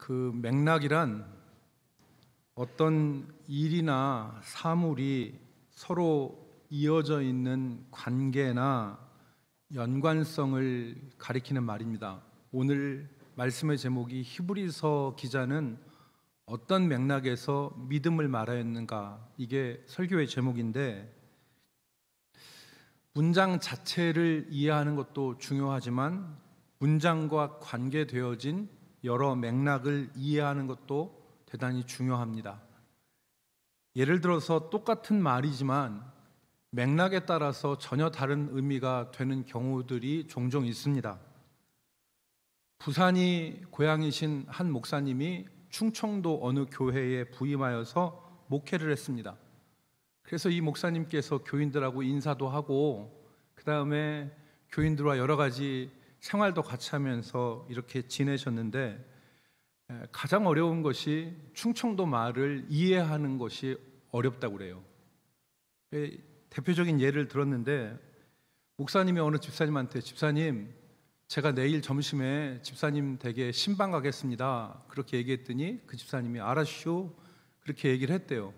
그 맥락이란 어떤 일이나 사물이 서로 이어져 있는 관계나 연관성을 가리키는 말입니다. 오늘 말씀의 제목이 히브리서 기자는 어떤 맥락에서 믿음을 말하였는가, 이게 설교의 제목인데, 문장 자체를 이해하는 것도 중요하지만 문장과 관계되어진 여러 맥락을 이해하는 것도 대단히 중요합니다. 예를 들어서 똑같은 말이지만 맥락에 따라서 전혀 다른 의미가 되는 경우들이 종종 있습니다. 부산이 고향이신 한 목사님이 충청도 어느 교회에 부임하여서 목회를 했습니다. 그래서 이 목사님께서 교인들하고 인사도 하고 그 다음에 교인들과 여러 가지 생활도 같이 하면서 이렇게 지내셨는데, 가장 어려운 것이 충청도 말을 이해하는 것이 어렵다고 그래요. 대표적인 예를 들었는데, 목사님이 어느 집사님한테 집사님, 제가 내일 점심에 집사님 댁에 신방 가겠습니다, 그렇게 얘기했더니 그 집사님이 알았슈, 그렇게 얘기를 했대요.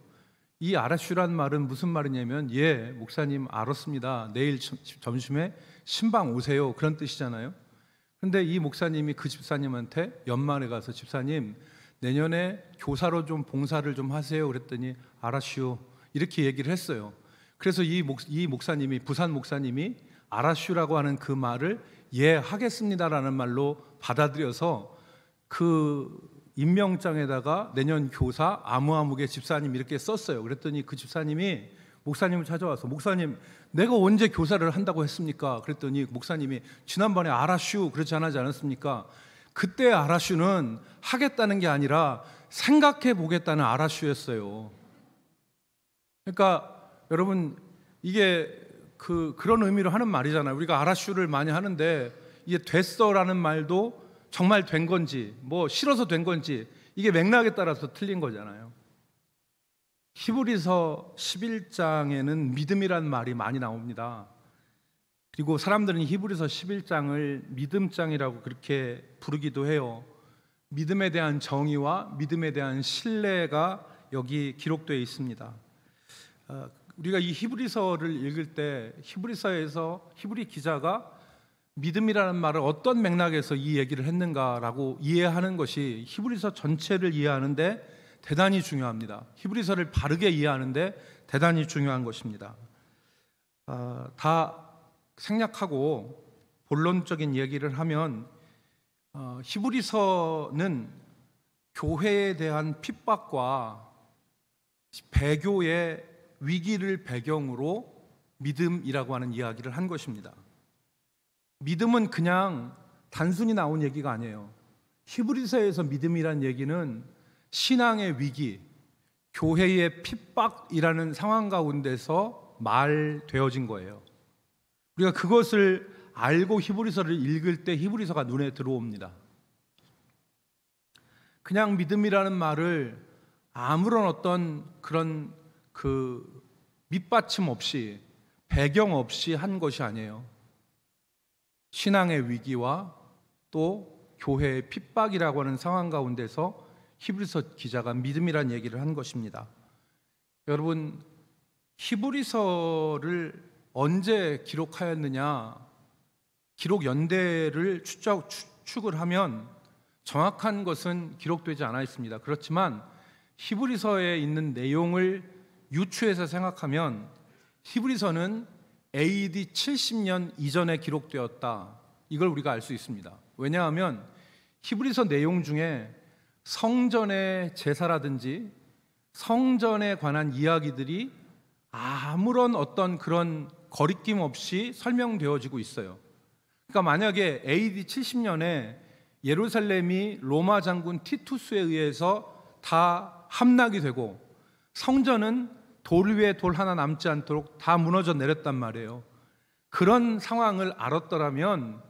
이 알았슈란 말은 무슨 말이냐면, 예 목사님 알았습니다, 내일 점심에 신방 오세요, 그런 뜻이잖아요. 근데 이 목사님이 그 집사님한테 연말에 가서 집사님 내년에 교사로 좀 봉사를 좀 하세요 그랬더니 알았슈, 이렇게 얘기를 했어요. 그래서 이 목사님이, 부산 목사님이 알았슈라고 하는 그 말을 예 하겠습니다라는 말로 받아들여서 그 임명장에다가 내년 교사 아무아무개 집사님 이렇게 썼어요. 그랬더니 그 집사님이 목사님을 찾아와서 목사님 내가 언제 교사를 한다고 했습니까? 그랬더니 목사님이 지난번에 알았슈 그렇지 않았습니까? 그때 알았슈는 하겠다는 게 아니라 생각해 보겠다는 알았슈였어요. 그러니까 여러분, 이게 그런 의미로 하는 말이잖아요. 우리가 알았슈를 많이 하는데 이게 됐어라는 말도 정말 된 건지 뭐 싫어서 된 건지 이게 맥락에 따라서 틀린 거잖아요. 히브리서 11장에는 믿음이란 말이 많이 나옵니다. 그리고 사람들은 히브리서 11장을 믿음장이라고 그렇게 부르기도 해요. 믿음에 대한 정의와 믿음에 대한 신뢰가 여기 기록되어 있습니다. 우리가 이 히브리서를 읽을 때 히브리서에서 히브리 기자가 믿음이라는 말을 어떤 맥락에서 이 얘기를 했는가라고 이해하는 것이 히브리서 전체를 이해하는데 대단히 중요합니다. 히브리서를 바르게 이해하는데 대단히 중요한 것입니다. 다 생략하고 본론적인 얘기를 하면, 히브리서는 교회에 대한 핍박과 배교의 위기를 배경으로 믿음이라고 하는 이야기를 한 것입니다. 믿음은 그냥 단순히 나온 얘기가 아니에요. 히브리서에서 믿음이란 얘기는 신앙의 위기, 교회의 핍박이라는 상황 가운데서 말되어진 거예요. 우리가 그것을 알고 히브리서를 읽을 때 히브리서가 눈에 들어옵니다. 그냥 믿음이라는 말을 아무런 어떤 그런 밑받침 없이, 배경 없이 한 것이 아니에요. 신앙의 위기와 또 교회의 핍박이라고 하는 상황 가운데서 히브리서 기자가 믿음이란 얘기를 한 것입니다. 여러분, 히브리서를 언제 기록하였느냐, 기록 연대를 추측을 하면 정확한 것은 기록되지 않아 있습니다. 그렇지만 히브리서에 있는 내용을 유추해서 생각하면 히브리서는 AD 70년 이전에 기록되었다, 이걸 우리가 알 수 있습니다. 왜냐하면 히브리서 내용 중에 성전의 제사라든지 성전에 관한 이야기들이 아무런 어떤 그런 거리낌 없이 설명되어지고 있어요. 그러니까 만약에 AD 70년에 예루살렘이 로마 장군 티투스에 의해서 다 함락이 되고 성전은 돌 위에 돌 하나 남지 않도록 다 무너져 내렸단 말이에요. 그런 상황을 알았더라면,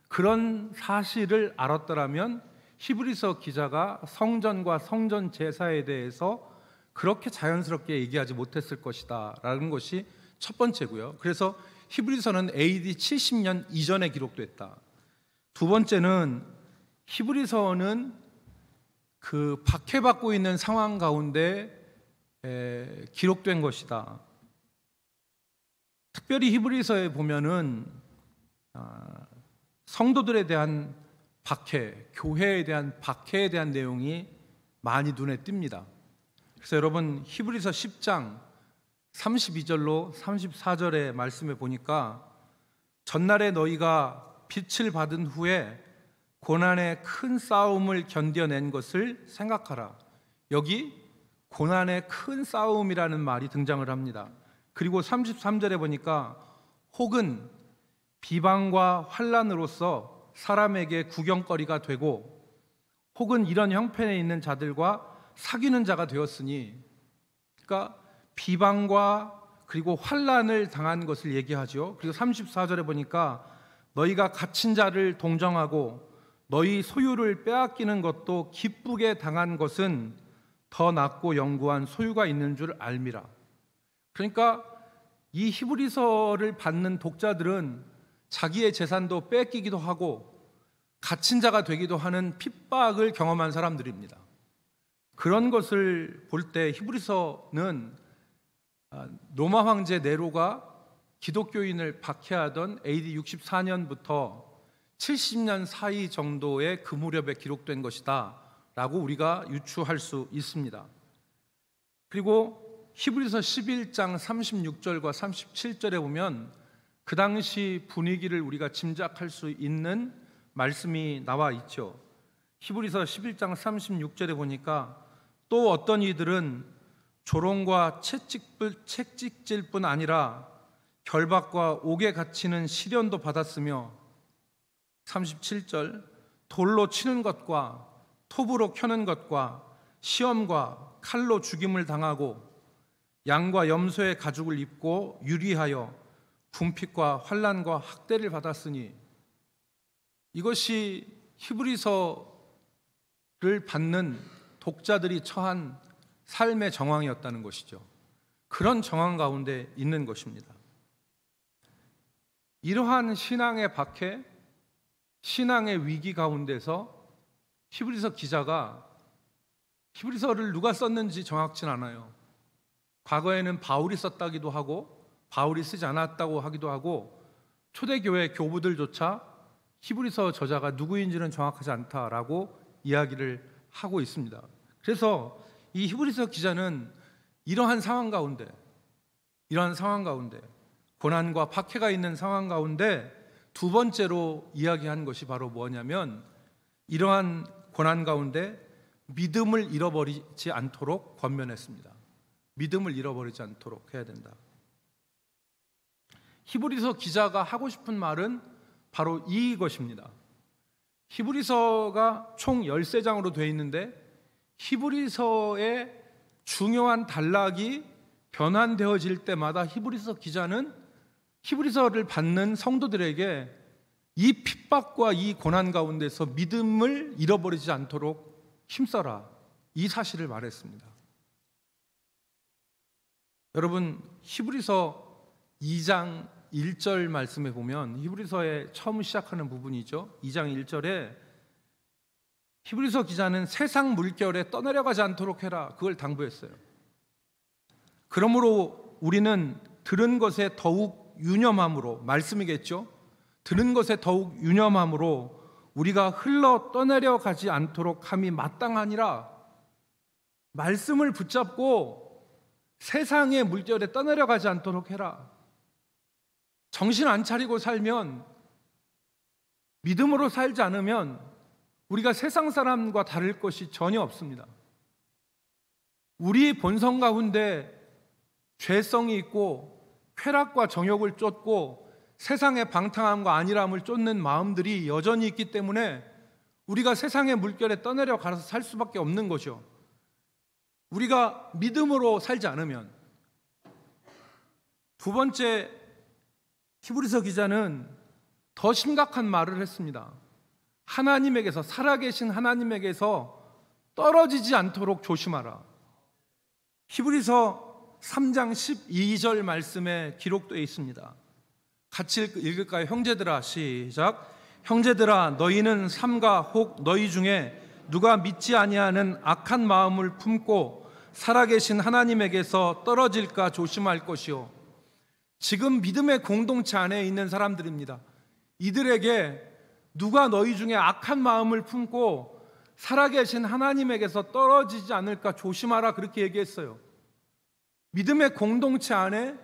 그런 사실을 알았더라면 히브리서 기자가 성전과 성전 제사에 대해서 그렇게 자연스럽게 얘기하지 못했을 것이다 라는 것이 첫 번째고요. 그래서 히브리서는 AD 70년 이전에 기록됐다. 두 번째는 히브리서는 그 박해받고 있는 상황 가운데 기록된 것이다. 특별히 히브리서에 보면은 성도들에 대한 박해, 교회에 대한 박해에 대한 내용이 많이 눈에 띕니다. 그래서 여러분 히브리서 10장 32절로 34절의 말씀에 보니까 전날에 너희가 빛을 받은 후에 고난의 큰 싸움을 견뎌낸 것을 생각하라. 여기 고난의 큰 싸움이라는 말이 등장을 합니다. 그리고 33절에 보니까 혹은 비방과 환난으로서 사람에게 구경거리가 되고 혹은 이런 형편에 있는 자들과 사귀는 자가 되었으니, 그러니까 비방과 그리고 환난을 당한 것을 얘기하죠. 그리고 34절에 보니까 너희가 갇힌 자를 동정하고 너희 소유를 빼앗기는 것도 기쁘게 당한 것은 더 낫고 영구한 소유가 있는 줄 알미라. 그러니까 이 히브리서를 받는 독자들은 자기의 재산도 뺏기기도 하고 갇힌 자가 되기도 하는 핍박을 경험한 사람들입니다. 그런 것을 볼 때 히브리서는 로마 황제 네로가 기독교인을 박해하던 AD 64년부터 70년 사이 정도의 그 무렵에 기록된 것이다 라고 우리가 유추할 수 있습니다. 그리고 히브리서 11장 36절과 37절에 보면 그 당시 분위기를 우리가 짐작할 수 있는 말씀이 나와 있죠. 히브리서 11장 36절에 보니까 또 어떤 이들은 조롱과 채찍질 뿐 아니라 결박과 옥에 갇히는 시련도 받았으며 37절 돌로 치는 것과 톱으로 켜는 것과 시험과 칼로 죽임을 당하고 양과 염소의 가죽을 입고 유리하여 궁핍과 환난과 학대를 받았으니, 이것이 히브리서를 받는 독자들이 처한 삶의 정황이었다는 것이죠. 그런 정황 가운데 있는 것입니다. 이러한 신앙의 박해, 신앙의 위기 가운데서 히브리서 기자가, 히브리서를 누가 썼는지 정확진 않아요. 과거에는 바울이 썼다기도 하고 바울이 쓰지 않았다고 하기도 하고 초대교회 교부들조차 히브리서 저자가 누구인지는 정확하지 않다라고 이야기를 하고 있습니다. 그래서 이 히브리서 기자는 이러한 상황 가운데 고난과 박해가 있는 상황 가운데 두 번째로 이야기한 것이 바로 뭐냐면, 이러한 고난 가운데 믿음을 잃어버리지 않도록 권면했습니다. 믿음을 잃어버리지 않도록 해야 된다. 히브리서 기자가 하고 싶은 말은 바로 이것입니다. 히브리서가 총 13장으로 되어 있는데 히브리서의 중요한 단락이 변환되어질 때마다 히브리서 기자는 히브리서를 받는 성도들에게 이 핍박과 이 고난 가운데서 믿음을 잃어버리지 않도록 힘써라, 이 사실을 말했습니다. 여러분, 히브리서 2장 1절 말씀에 보면, 히브리서의 처음 시작하는 부분이죠. 2장 1절에 히브리서 기자는 세상 물결에 떠내려가지 않도록 해라, 그걸 당부했어요. 그러므로 우리는 들은 것에 더욱 유념함으로, 말씀이겠죠. 들은 것에 더욱 유념함으로 우리가 흘러 떠내려가지 않도록 함이 마땅하니라. 말씀을 붙잡고 세상의 물결에 떠내려가지 않도록 해라. 정신 안 차리고 살면, 믿음으로 살지 않으면 우리가 세상 사람과 다를 것이 전혀 없습니다. 우리 본성 가운데 죄성이 있고 쾌락과 정욕을 쫓고 세상의 방탕함과 안일함을 쫓는 마음들이 여전히 있기 때문에 우리가 세상의 물결에 떠내려가서 살 수밖에 없는 거죠. 우리가 믿음으로 살지 않으면. 두 번째, 히브리서 기자는 더 심각한 말을 했습니다. 하나님에게서, 살아계신 하나님에게서 떨어지지 않도록 조심하라. 히브리서 3장 12절 말씀에 기록되어 있습니다. 같이 읽을까요? 형제들아, 시작. 형제들아, 너희는 삼가 혹 너희 중에 누가 믿지 아니하는 악한 마음을 품고 살아계신 하나님에게서 떨어질까 조심할 것이요. 지금 믿음의 공동체 안에 있는 사람들입니다. 이들에게 누가 너희 중에 악한 마음을 품고 살아계신 하나님에게서 떨어지지 않을까 조심하라, 그렇게 얘기했어요. 믿음의 공동체 안에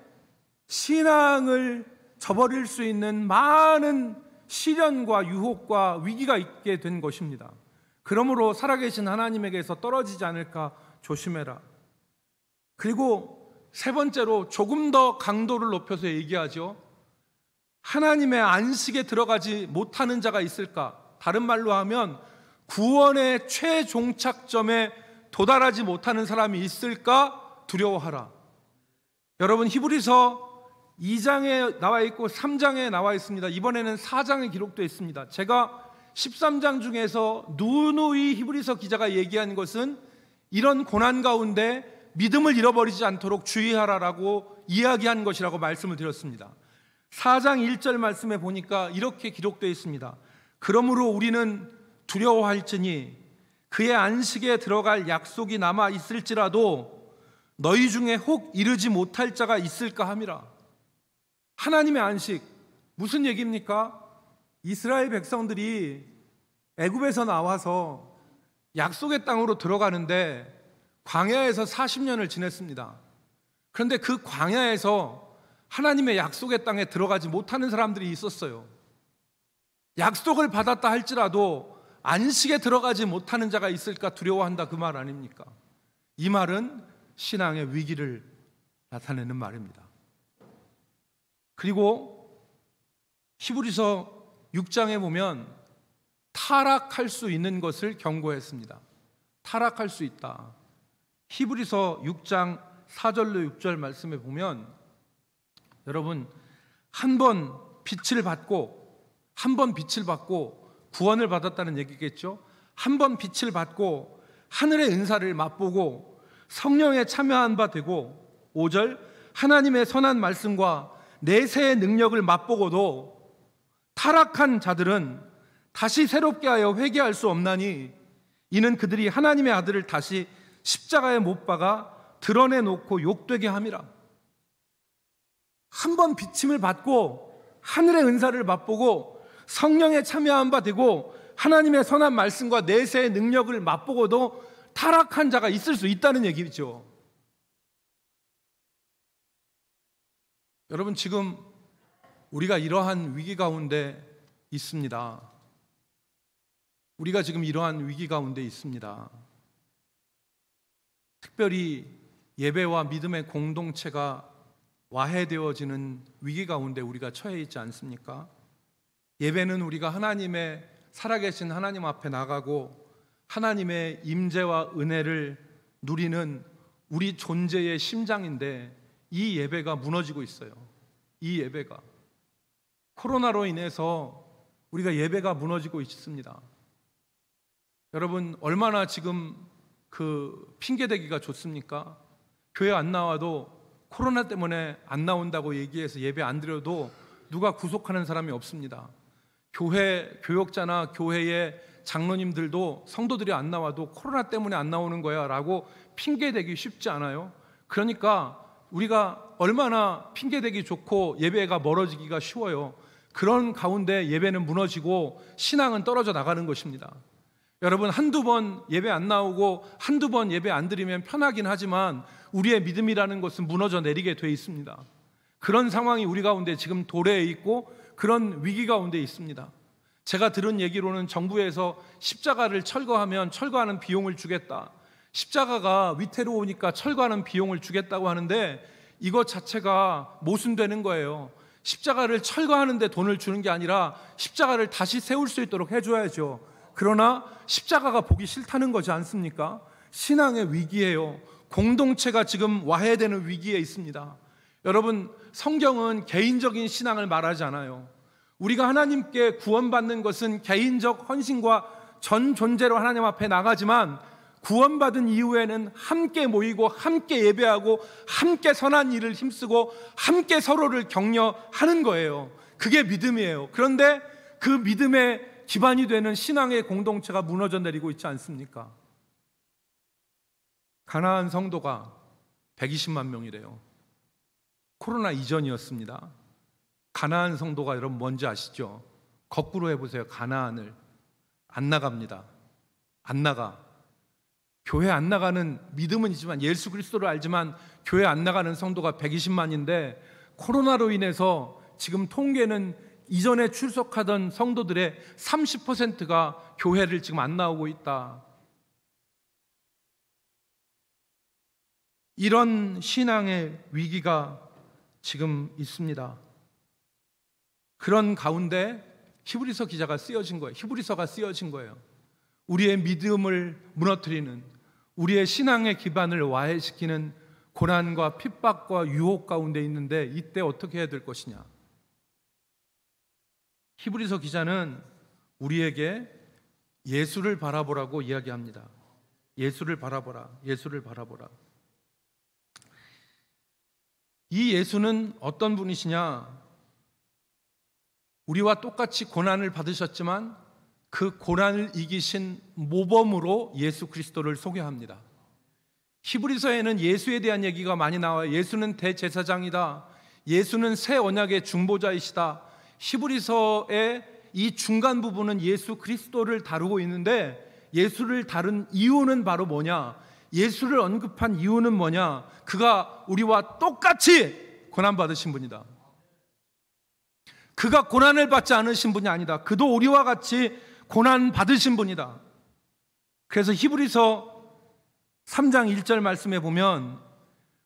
신앙을 저버릴 수 있는 많은 시련과 유혹과 위기가 있게 된 것입니다. 그러므로 살아계신 하나님에게서 떨어지지 않을까 조심해라. 그리고 세 번째로 조금 더 강도를 높여서 얘기하죠. 하나님의 안식에 들어가지 못하는 자가 있을까? 다른 말로 하면 구원의 최종착점에 도달하지 못하는 사람이 있을까? 두려워하라. 여러분, 히브리서 2장에 나와 있고 3장에 나와 있습니다. 이번에는 4장에 기록되어 있습니다. 제가 13장 중에서 누누이 히브리서 기자가 얘기한 것은 이런 고난 가운데 믿음을 잃어버리지 않도록 주의하라라고 이야기한 것이라고 말씀을 드렸습니다. 4장 1절 말씀에 보니까 이렇게 기록되어 있습니다. 그러므로 우리는 두려워할지니 그의 안식에 들어갈 약속이 남아 있을지라도 너희 중에 혹 이르지 못할 자가 있을까 함이라. 하나님의 안식, 무슨 얘기입니까? 이스라엘 백성들이 애굽에서 나와서 약속의 땅으로 들어가는데 광야에서 40년을 지냈습니다. 그런데 그 광야에서 하나님의 약속의 땅에 들어가지 못하는 사람들이 있었어요. 약속을 받았다 할지라도 안식에 들어가지 못하는 자가 있을까 두려워한다, 그 말 아닙니까? 이 말은 신앙의 위기를 나타내는 말입니다. 그리고 히브리서 6장에 보면 타락할 수 있는 것을 경고했습니다. 타락할 수 있다. 히브리서 6장 4절로 6절 말씀에 보면 여러분, 한 번 빛을 받고 구원을 받았다는 얘기겠죠. 한 번 빛을 받고 하늘의 은사를 맛보고 성령에 참여한 바 되고, 5절 하나님의 선한 말씀과 내세의 능력을 맛보고도 타락한 자들은 다시 새롭게 하여 회개할 수 없나니 이는 그들이 하나님의 아들을 다시 십자가에 못 박아 드러내놓고 욕되게 함이라. 한 번 비침을 받고 하늘의 은사를 맛보고 성령에 참여한 바 되고 하나님의 선한 말씀과 내세의 능력을 맛보고도 타락한 자가 있을 수 있다는 얘기죠. 여러분, 지금 우리가 이러한 위기 가운데 있습니다. 우리가 지금 이러한 위기 가운데 있습니다. 특별히 예배와 믿음의 공동체가 와해되어지는 위기 가운데 우리가 처해 있지 않습니까? 예배는 우리가 하나님의 살아계신 하나님 앞에 나가고 하나님의 임재와 은혜를 누리는 우리 존재의 심장인데 이 예배가 무너지고 있어요. 이 예배가 코로나로 인해서 우리가 예배가 무너지고 있습니다. 여러분, 얼마나 지금 그 핑계대기가 좋습니까? 교회 안 나와도 코로나 때문에 안 나온다고 얘기해서 예배 안 드려도 누가 구속하는 사람이 없습니다. 교회 교역자나 교회의 장로님들도 성도들이 안 나와도 코로나 때문에 안 나오는 거야 라고 핑계대기 쉽지 않아요. 그러니까 우리가 얼마나 핑계대기 좋고 예배가 멀어지기가 쉬워요. 그런 가운데 예배는 무너지고 신앙은 떨어져 나가는 것입니다. 여러분, 한두 번 예배 안 나오고 한두 번 예배 안 드리면 편하긴 하지만 우리의 믿음이라는 것은 무너져 내리게 돼 있습니다. 그런 상황이 우리 가운데 지금 도래해 있고 그런 위기 가운데 있습니다. 제가 들은 얘기로는 정부에서 십자가를 철거하면 철거하는 비용을 주겠다, 십자가가 위태로우니까 철거하는 비용을 주겠다고 하는데 이것 자체가 모순되는 거예요. 십자가를 철거하는데 돈을 주는 게 아니라 십자가를 다시 세울 수 있도록 해줘야죠. 그러나 십자가가 보기 싫다는 거지 않습니까? 신앙의 위기예요. 공동체가 지금 와해되는 위기에 있습니다. 여러분, 성경은 개인적인 신앙을 말하지 않아요. 우리가 하나님께 구원받는 것은 개인적 헌신과 전 존재로 하나님 앞에 나가지만 구원받은 이후에는 함께 모이고 함께 예배하고 함께 선한 일을 힘쓰고 함께 서로를 격려하는 거예요. 그게 믿음이에요. 그런데 그 믿음의 기반이 되는 신앙의 공동체가 무너져 내리고 있지 않습니까? 가나안 성도가 120만 명이래요. 코로나 이전이었습니다. 가나안 성도가 여러분 뭔지 아시죠? 거꾸로 해보세요. 가나안을. 안 나갑니다. 안 나가. 교회 안 나가는 믿음은 있지만, 예수 그리스도를 알지만 교회 안 나가는 성도가 120만인데 코로나로 인해서 지금 통계는 이전에 출석하던 성도들의 30%가 교회를 지금 안 나오고 있다. 이런 신앙의 위기가 지금 있습니다. 그런 가운데 히브리서 기자가 쓰여진 거예요. 히브리서가 쓰여진 거예요. 우리의 믿음을 무너뜨리는, 우리의 신앙의 기반을 와해시키는 고난과 핍박과 유혹 가운데 있는데 이때 어떻게 해야 될 것이냐. 히브리서 기자는 우리에게 예수를 바라보라고 이야기합니다. 예수를 바라보라. 예수를 바라보라. 이 예수는 어떤 분이시냐? 우리와 똑같이 고난을 받으셨지만 그 고난을 이기신 모범으로 예수 그리스도를 소개합니다. 히브리서에는 예수에 대한 얘기가 많이 나와요. 예수는 대제사장이다. 예수는 새 언약의 중보자이시다. 히브리서의 이 중간 부분은 예수 그리스도를 다루고 있는데, 예수를 다룬 이유는 바로 뭐냐? 예수를 언급한 이유는 뭐냐? 그가 우리와 똑같이 고난받으신 분이다. 그가 고난을 받지 않으신 분이 아니다. 그도 우리와 같이 고난받으신 분이다. 그래서 히브리서 3장 1절 말씀에 보면,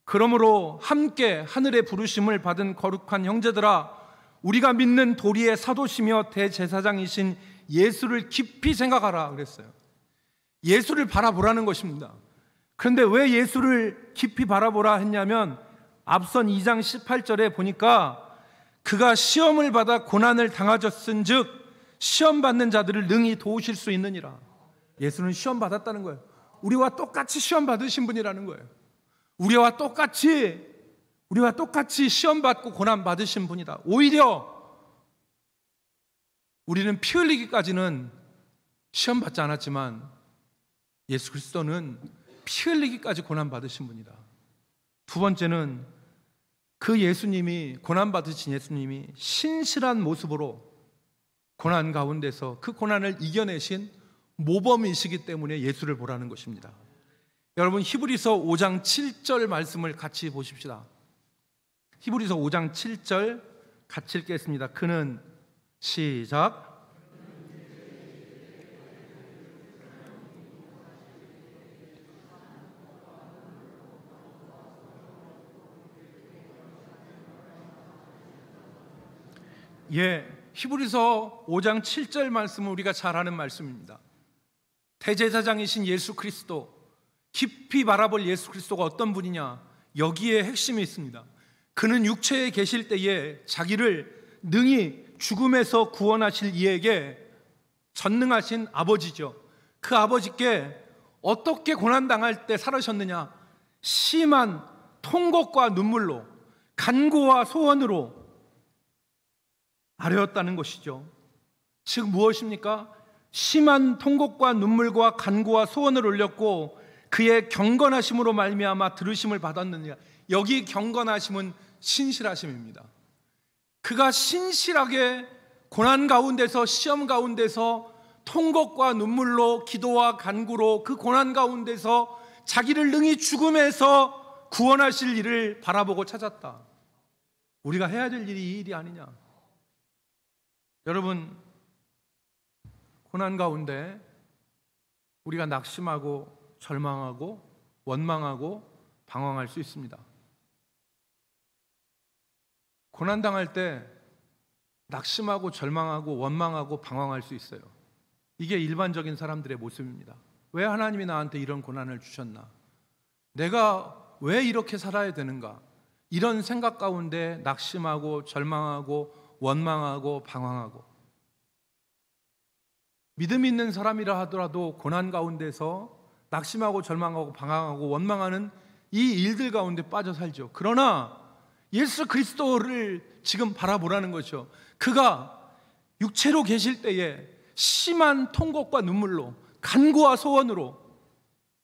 그러므로 함께 하늘의 부르심을 받은 거룩한 형제들아, 우리가 믿는 도리의 사도시며 대제사장이신 예수를 깊이 생각하라 그랬어요. 예수를 바라보라는 것입니다. 그런데 왜 예수를 깊이 바라보라 했냐면, 앞선 2장 18절에 보니까 그가 시험을 받아 고난을 당하셨은즉 시험 받는 자들을 능히 도우실 수 있느니라. 예수는 시험 받았다는 거예요. 우리와 똑같이 시험 받으신 분이라는 거예요. 우리와 똑같이 시험 받고 고난 받으신 분이다. 오히려 우리는 피 흘리기까지는 시험 받지 않았지만 예수 그리스도는 피 흘리기까지 고난 받으신 분이다. 두 번째는 그 예수님이, 고난 받으신 예수님이 신실한 모습으로 고난 가운데서 그 고난을 이겨내신 모범이시기 때문에 예수를 보라는 것입니다. 여러분, 히브리서 5장 7절 말씀을 같이 보십시다. 히브리서 5장 7절 같이 읽겠습니다. 그는, 시작, 히브리서 5장 7절 말씀은 우리가 잘 아는 말씀입니다. 대제사장이신 예수 그리스도, 깊이 바라볼 예수 그리스도가 어떤 분이냐? 여기에 핵심이 있습니다. 그는 육체에 계실 때에 자기를 능히 죽음에서 구원하실 이에게 전능하신 아버지죠. 그 아버지께 어떻게 고난당할 때 살으셨느냐? 심한 통곡과 눈물로, 간구와 소원으로 아뢰었다는 것이죠. 즉 무엇입니까? 심한 통곡과 눈물과 간구와 소원을 올렸고 그의 경건하심으로 말미암아 들으심을 받았느냐. 여기 경건하심은 신실하심입니다. 그가 신실하게 고난 가운데서, 시험 가운데서 통곡과 눈물로, 기도와 간구로 그 고난 가운데서 자기를 능히 죽음에서 구원하실 일을 바라보고 찾았다. 우리가 해야 될 일이 이 일이 아니냐. 여러분, 고난 가운데 우리가 낙심하고 절망하고 원망하고 방황할 수 있습니다. 고난당할 때 낙심하고 절망하고 원망하고 방황할 수 있어요. 이게 일반적인 사람들의 모습입니다. 왜 하나님이 나한테 이런 고난을 주셨나? 내가 왜 이렇게 살아야 되는가? 이런 생각 가운데 낙심하고 절망하고 원망하고 방황하고, 믿음 있는 사람이라 하더라도 고난 가운데서 낙심하고 절망하고 방황하고 원망하는 이 일들 가운데 빠져 살죠. 그러나 예수 그리스도를 지금 바라보라는 거죠. 그가 육체로 계실 때에 심한 통곡과 눈물로, 간구와 소원으로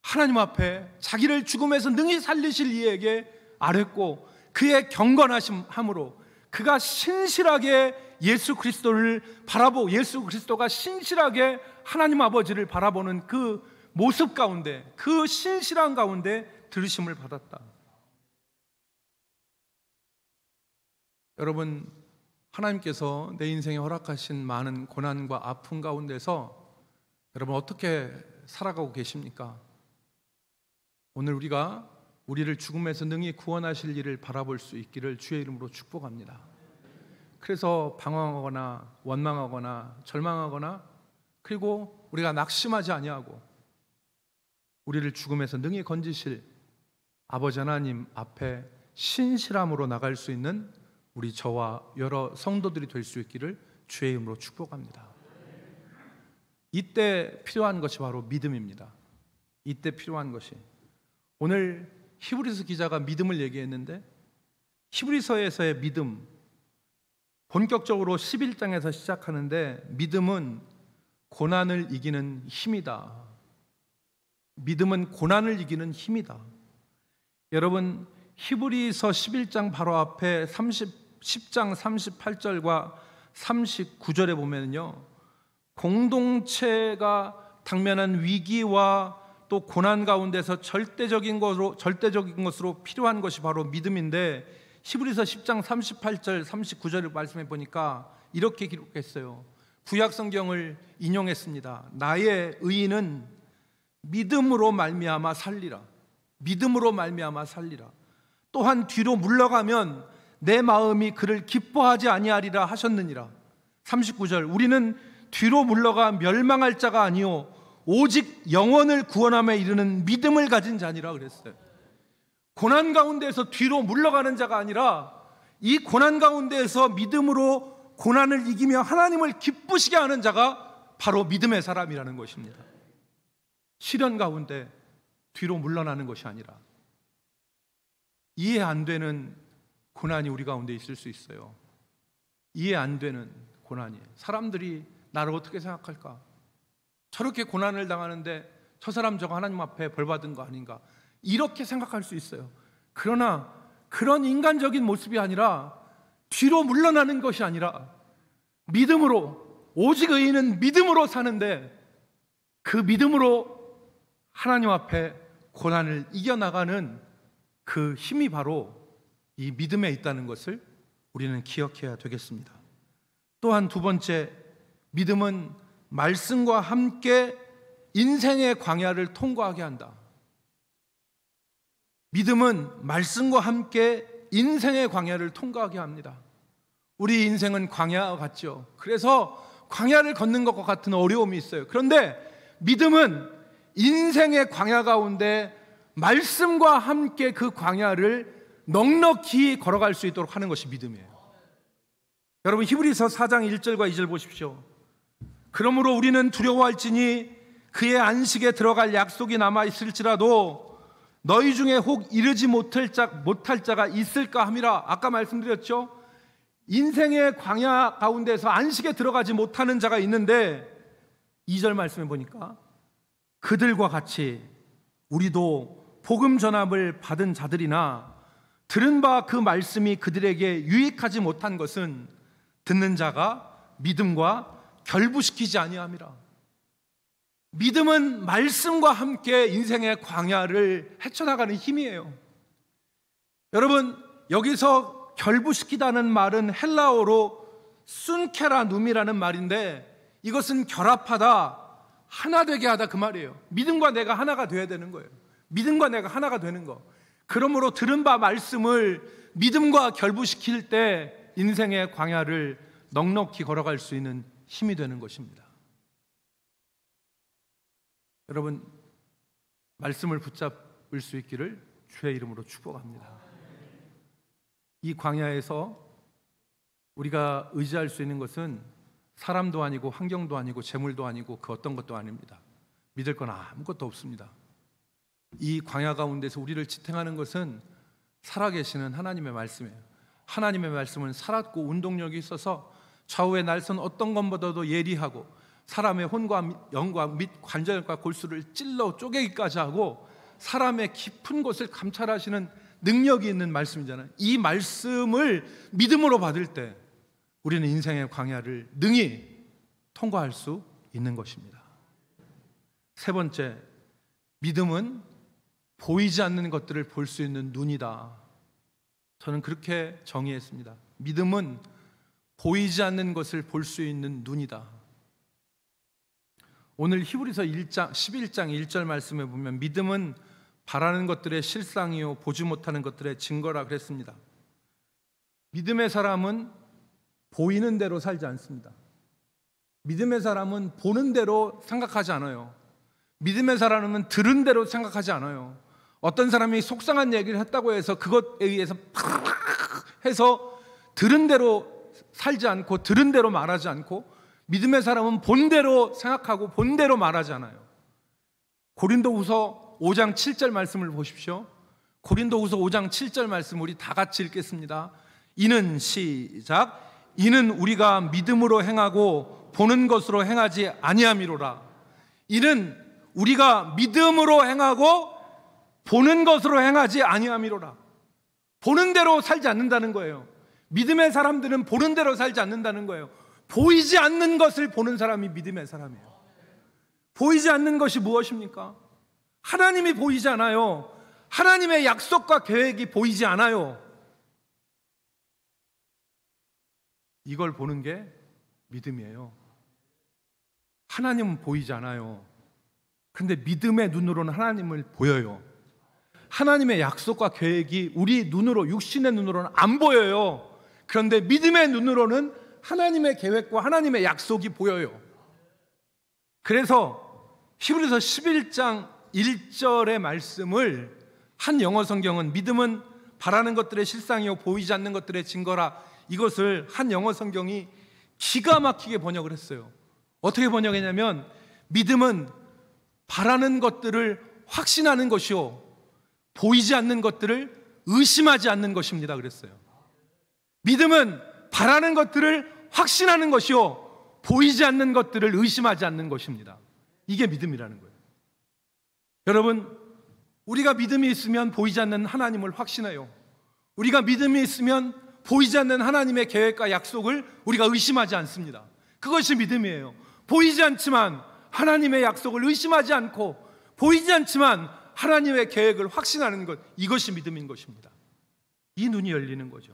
하나님 앞에 자기를 죽음에서 능히 살리실 이에게 아뢰고, 그의 경건하심으로 그가 신실하게 예수 그리스도를 바라보고, 예수 그리스도가 신실하게 하나님 아버지를 바라보는 그 모습 가운데, 그 신실한 가운데 들으심을 받았다. 여러분, 하나님께서 내 인생에 허락하신 많은 고난과 아픔 가운데서 여러분 어떻게 살아가고 계십니까? 오늘 우리가 우리를 죽음에서 능히 구원하실 일을 바라볼 수 있기를 주의 이름으로 축복합니다. 그래서 방황하거나 원망하거나 절망하거나, 그리고 우리가 낙심하지 아니하고 우리를 죽음에서 능히 건지실 아버지 하나님 앞에 신실함으로 나갈 수 있는 우리 저와 여러 성도들이 될 수 있기를 주의 이름으로 축복합니다. 이때 필요한 것이 바로 믿음입니다. 이때 필요한 것이, 오늘 히브리서 기자가 믿음을 얘기했는데, 히브리서에서의 믿음, 본격적으로 11장에서 시작하는데, 믿음은 고난을 이기는 힘이다. 믿음은 고난을 이기는 힘이다. 여러분, 히브리서 11장 바로 앞에 10장 38절과 39절에 보면요, 공동체가 당면한 위기와 또 고난 가운데서 절대적인 것으로 필요한 것이 바로 믿음인데, 히브리서 10장 38절 39절을 말씀해 보니까 이렇게 기록했어요. 구약 성경을 인용했습니다. 나의 의인은 믿음으로 말미암아 살리라. 믿음으로 말미암아 살리라. 또한 뒤로 물러가면 내 마음이 그를 기뻐하지 아니하리라 하셨느니라. 39절, 우리는 뒤로 물러가 멸망할 자가 아니요 오직 영혼을 구원함에 이르는 믿음을 가진 자니라 그랬어요. 고난 가운데에서 뒤로 물러가는 자가 아니라, 이 고난 가운데에서 믿음으로 고난을 이기며 하나님을 기쁘시게 하는 자가 바로 믿음의 사람이라는 것입니다. 시련 가운데 뒤로 물러나는 것이 아니라, 이해 안 되는 고난이 우리 가운데 있을 수 있어요. 이해 안 되는 고난이, 사람들이 나를 어떻게 생각할까? 저렇게 고난을 당하는데 저 사람 저거 하나님 앞에 벌 받은 거 아닌가? 이렇게 생각할 수 있어요. 그러나 그런 인간적인 모습이 아니라, 뒤로 물러나는 것이 아니라 믿음으로, 오직 의인은 믿음으로 사는데, 그 믿음으로 하나님 앞에 고난을 이겨나가는 그 힘이 바로 이 믿음에 있다는 것을 우리는 기억해야 되겠습니다. 또한 두 번째, 믿음은 말씀과 함께 인생의 광야를 통과하게 한다. 믿음은 말씀과 함께 인생의 광야를 통과하게 합니다. 우리 인생은 광야 같죠. 그래서 광야를 걷는 것과 같은 어려움이 있어요. 그런데 믿음은 인생의 광야 가운데 말씀과 함께 그 광야를 넉넉히 걸어갈 수 있도록 하는 것이 믿음이에요. 여러분, 히브리서 4장 1절과 2절 보십시오. 그러므로 우리는 두려워할지니 그의 안식에 들어갈 약속이 남아있을지라도 너희 중에 혹 이르지 못할 자가 있을까 함이라. 아까 말씀드렸죠. 인생의 광야 가운데서 안식에 들어가지 못하는 자가 있는데, 2절 말씀해 보니까 그들과 같이 우리도 복음 전함을 받은 자들이나 들은 바 그 말씀이 그들에게 유익하지 못한 것은 듣는 자가 믿음과 결부시키지 아니함이라. 믿음은 말씀과 함께 인생의 광야를 헤쳐나가는 힘이에요. 여러분, 여기서 결부시키다는 말은 헬라어로 순케라 누미라는 말인데, 이것은 결합하다, 하나 되게 하다, 그 말이에요. 믿음과 내가 하나가 되어야 되는 거예요. 믿음과 내가 하나가 되는 거. 그러므로 들은 바 말씀을 믿음과 결부시킬 때 인생의 광야를 넉넉히 걸어갈 수 있는 힘이 되는 것입니다. 여러분, 말씀을 붙잡을 수 있기를 주의 이름으로 축복합니다. 이 광야에서 우리가 의지할 수 있는 것은 사람도 아니고 환경도 아니고 재물도 아니고 그 어떤 것도 아닙니다. 믿을 건 아무것도 없습니다. 이 광야 가운데서 우리를 지탱하는 것은 살아계시는 하나님의 말씀이에요. 하나님의 말씀은 살았고 운동력이 있어서 좌우의 날선 어떤 것보다도 예리하고 사람의 혼과 영과 및 관절과 골수를 찔러 쪼개기까지 하고 사람의 깊은 곳을 감찰하시는 능력이 있는 말씀이잖아요. 이 말씀을 믿음으로 받을 때 우리는 인생의 광야를 능히 통과할 수 있는 것입니다. 세 번째, 믿음은 보이지 않는 것들을 볼 수 있는 눈이다. 저는 그렇게 정의했습니다. 믿음은 보이지 않는 것을 볼 수 있는 눈이다. 오늘 히브리서 11장 1절 말씀에 보면 믿음은 바라는 것들의 실상이요 보지 못하는 것들의 증거라 그랬습니다. 믿음의 사람은 보이는 대로 살지 않습니다. 믿음의 사람은 보는 대로 생각하지 않아요. 믿음의 사람은 들은 대로 생각하지 않아요. 어떤 사람이 속상한 얘기를 했다고 해서 그것에 의해서 해서 들은 대로 살지 않고 들은 대로 말하지 않고, 믿음의 사람은 본 대로 생각하고 본 대로 말하지 않아요. 고린도후서 5장 7절 말씀을 보십시오. 고린도후서 5장 7절 말씀 우리 다 같이 읽겠습니다. 이는 시작. 이는 우리가 믿음으로 행하고 보는 것으로 행하지 아니함이로라. 이는 우리가 믿음으로 행하고 보는 것으로 행하지 아니함이로라. 보는 대로 살지 않는다는 거예요. 믿음의 사람들은 보는 대로 살지 않는다는 거예요. 보이지 않는 것을 보는 사람이 믿음의 사람이에요. 보이지 않는 것이 무엇입니까? 하나님이 보이지 않아요. 하나님의 약속과 계획이 보이지 않아요. 이걸 보는 게 믿음이에요. 하나님은 보이지 않아요. 그런데 믿음의 눈으로는 하나님을 보여요. 하나님의 약속과 계획이 우리 눈으로, 육신의 눈으로는 안 보여요. 그런데 믿음의 눈으로는 하나님의 계획과 하나님의 약속이 보여요. 그래서 히브리서 11장 1절의 말씀을 한 영어 성경은 믿음은 바라는 것들의 실상이요 보이지 않는 것들의 증거라, 이것을 한 영어 성경이 기가 막히게 번역을 했어요. 어떻게 번역했냐면 믿음은 바라는 것들을 확신하는 것이요 보이지 않는 것들을 의심하지 않는 것입니다 그랬어요. 믿음은 바라는 것들을 확신하는 것이요 보이지 않는 것들을 의심하지 않는 것입니다. 이게 믿음이라는 거예요. 여러분, 우리가 믿음이 있으면 보이지 않는 하나님을 확신해요. 우리가 믿음이 있으면 보이지 않는 하나님의 계획과 약속을 우리가 의심하지 않습니다. 그것이 믿음이에요. 보이지 않지만 하나님의 약속을 의심하지 않고, 보이지 않지만 하나님의 계획을 확신하는 것, 이것이 믿음인 것입니다. 이 눈이 열리는 거죠.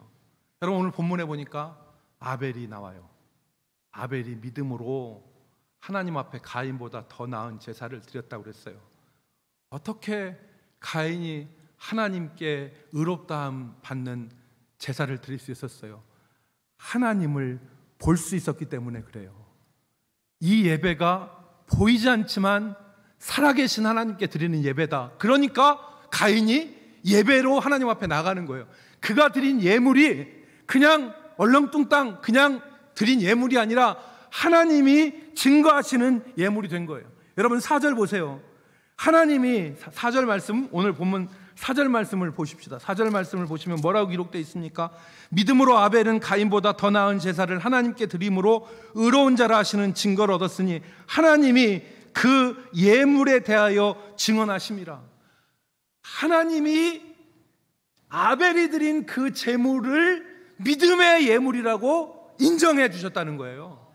여러분, 오늘 본문에 보니까 아벨이 나와요. 아벨이 믿음으로 하나님 앞에 가인보다 더 나은 제사를 드렸다고 그랬어요. 어떻게 가인이 하나님께 의롭다함 받는 제사를 드릴 수 있었어요? 하나님을 볼 수 있었기 때문에 그래요. 이 예배가 보이지 않지만 살아계신 하나님께 드리는 예배다. 그러니까 가인이 예배로 하나님 앞에 나가는 거예요. 그가 드린 예물이 그냥 얼렁뚱땅 그냥 드린 예물이 아니라 하나님이 증거하시는 예물이 된 거예요. 여러분 4절 보세요. 하나님이 4절 말씀, 오늘 본문 4절 말씀을 보십시다. 4절 말씀을 보시면 뭐라고 기록되어 있습니까? 믿음으로 아벨은 가인보다 더 나은 제사를 하나님께 드림으로 의로운 자라 하시는 증거를 얻었으니 하나님이 그 예물에 대하여 증언하심이라. 하나님이 아벨이 드린 그 제물을 믿음의 예물이라고 인정해 주셨다는 거예요.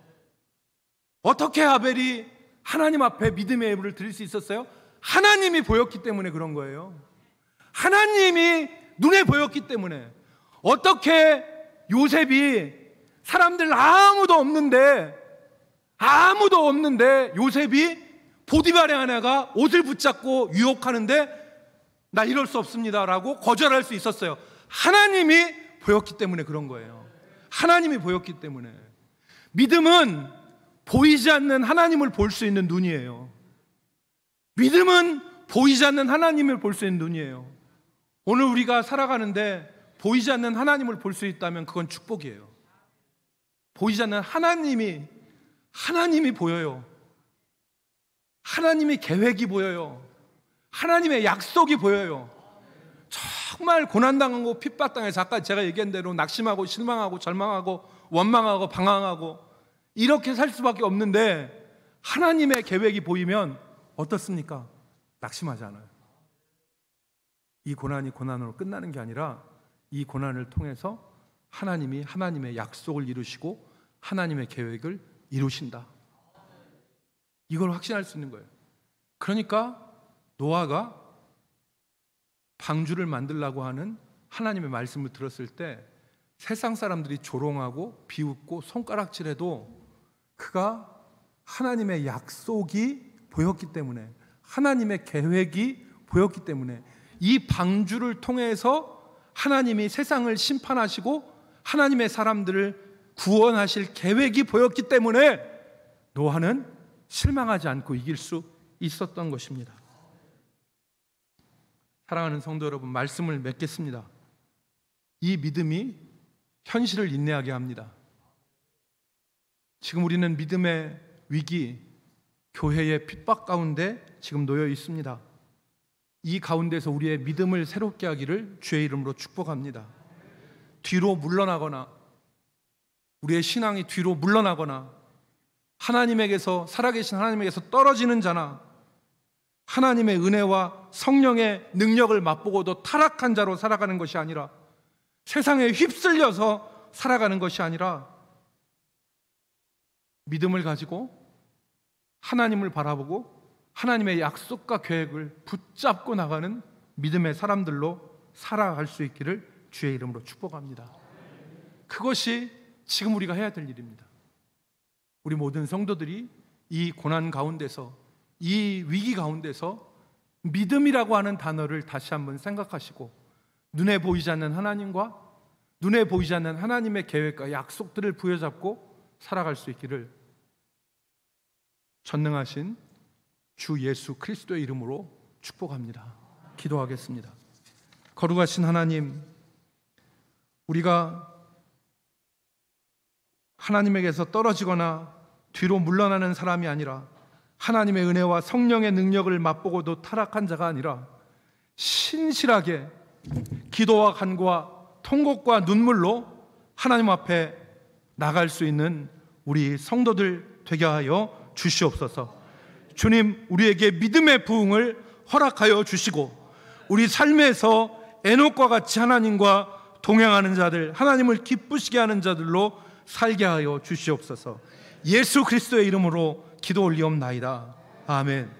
어떻게 아벨이 하나님 앞에 믿음의 예물을 드릴 수 있었어요? 하나님이 보였기 때문에 그런 거예요. 하나님이 눈에 보였기 때문에. 어떻게 요셉이 사람들 아무도 없는데 요셉이 보디발의 아내가 옷을 붙잡고 유혹하는데 나 이럴 수 없습니다 라고 거절할 수 있었어요? 하나님이 보였기 때문에 그런 거예요. 하나님이 보였기 때문에. 믿음은 보이지 않는 하나님을 볼 수 있는 눈이에요. 믿음은 보이지 않는 하나님을 볼 수 있는 눈이에요. 오늘 우리가 살아가는데 보이지 않는 하나님을 볼 수 있다면 그건 축복이에요. 보이지 않는 하나님이 보여요. 하나님의 계획이 보여요. 하나님의 약속이 보여요. 정말 고난당하고 핍박당해서 아까 제가 얘기한 대로 낙심하고 실망하고 절망하고 원망하고 방황하고 이렇게 살 수밖에 없는데 하나님의 계획이 보이면 어떻습니까? 낙심하지 않아요. 이 고난이 고난으로 끝나는 게 아니라 이 고난을 통해서 하나님이 하나님의 약속을 이루시고 하나님의 계획을 이루신다. 이걸 확신할 수 있는 거예요. 그러니까 노아가 방주를 만들려고 하는 하나님의 말씀을 들었을 때 세상 사람들이 조롱하고 비웃고 손가락질해도 그가 하나님의 약속이 보였기 때문에, 하나님의 계획이 보였기 때문에, 이 방주를 통해서 하나님이 세상을 심판하시고 하나님의 사람들을 구원하실 계획이 보였기 때문에 노아는 실망하지 않고 이길 수 있었던 것입니다. 사랑하는 성도 여러분, 말씀을 맺겠습니다. 이 믿음이 현실을 인내하게 합니다. 지금 우리는 믿음의 위기, 교회의 핍박 가운데 지금 놓여 있습니다. 이 가운데서 우리의 믿음을 새롭게 하기를 주의 이름으로 축복합니다. 뒤로 물러나거나, 우리의 신앙이 뒤로 물러나거나, 하나님에게서, 살아계신 하나님에게서 떨어지는 자나, 하나님의 은혜와 성령의 능력을 맛보고도 타락한 자로 살아가는 것이 아니라, 세상에 휩쓸려서 살아가는 것이 아니라, 믿음을 가지고 하나님을 바라보고 하나님의 약속과 계획을 붙잡고 나가는 믿음의 사람들로 살아갈 수 있기를 주의 이름으로 축복합니다. 그것이 지금 우리가 해야 될 일입니다. 우리 모든 성도들이 이 고난 가운데서, 이 위기 가운데서 믿음이라고 하는 단어를 다시 한번 생각하시고, 눈에 보이지 않는 하나님과 눈에 보이지 않는 하나님의 계획과 약속들을 부여잡고 살아갈 수 있기를 전능하신 주 예수 그리스도의 이름으로 축복합니다. 기도하겠습니다. 거룩하신 하나님, 우리가 하나님에게서 떨어지거나 뒤로 물러나는 사람이 아니라, 하나님의 은혜와 성령의 능력을 맛보고도 타락한 자가 아니라, 신실하게 기도와 간구와 통곡과 눈물로 하나님 앞에 나갈 수 있는 우리 성도들 되게 하여 주시옵소서. 주님, 우리에게 믿음의 부흥을 허락하여 주시고, 우리 삶에서 에녹과 같이 하나님과 동행하는 자들, 하나님을 기쁘시게 하는 자들로 살게 하여 주시옵소서. 예수 그리스도의 이름으로 기도 올리옵나이다. 아멘.